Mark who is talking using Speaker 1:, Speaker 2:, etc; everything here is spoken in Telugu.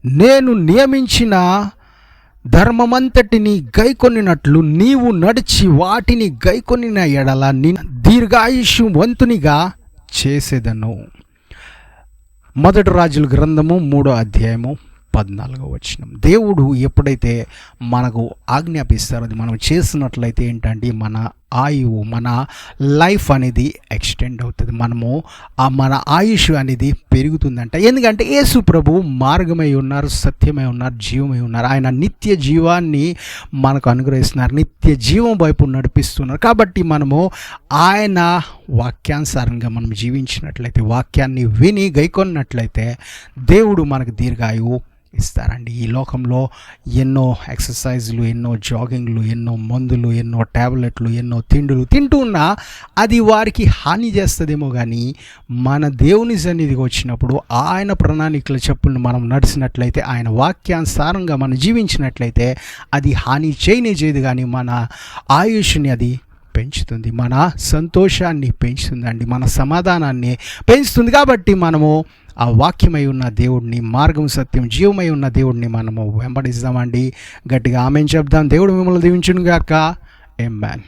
Speaker 1: నేను నియమించిన ధర్మమంతటిని గైకొనినట్లు నీవు నడిచి వాటిని గైకొనిన ఎడల దీర్ఘాయుష్వంతునిగా చేసేదను. మొదటి రాజుల గ్రంథము 3:14. దేవుడు ఎప్పుడైతే మనకు ఆజ్ఞాపిస్తారో అది మనం చేసినట్లయితే ఏంటంటే మన ఆయువు, మన లైఫ్ అనేది ఎక్స్టెండ్ అవుతుంది. మన ఆయుష్ అనేది పెరుగుతుందంట. ఎందుకంటే యేసు ప్రభు మార్గమై ఉన్నారు, సత్యమై ఉన్నారు, జీవమై ఉన్నారు. ఆయన నిత్య జీవాన్ని మనకు అనుగ్రహిస్తున్నారు, నిత్య జీవం వైపు నడిపిస్తున్నారు. కాబట్టి మనము ఆయన వాక్యానుసారంగా మనం జీవించినట్లయితే, వాక్యాన్ని విని గైకొన్నట్లయితే దేవుడు మనకు దీర్ఘాయువు ఇస్తారండి. ఈ లోకంలో ఎన్నో ఎక్సర్సైజులు, ఎన్నో జాగింగ్లు, ఎన్నో మందులు, ఎన్నో ట్యాబ్లెట్లు, ఎన్నో తిండులు తింటూ ఉన్నా అది వారికి హాని చేస్తుందేమో కానీ మన దేవుని సన్నిధికి వచ్చినప్పుడు ఆయన ప్రణాళికల చెప్పులను మనం నడిచినట్లయితే, ఆయన వాక్యానుసారంగా మనం జీవించినట్లయితే అది హాని చేయదు కానీ మన ఆయుష్ని అది పెంచుతుంది, మన సంతోషాన్ని పెంచుతుందండి, మన సమాధానాన్ని పెంచుతుంది. కాబట్టి మనము ఆ వాక్యమై ఉన్న దేవుడిని, మార్గం, సత్యం, జీవమై ఉన్న దేవుడిని మనము వెంబడిస్తామండి. గట్టిగా ఆమేన్ చెప్దాం. దేవుడు మిమ్మల్ని దీవించును గాక. ఆమేన్.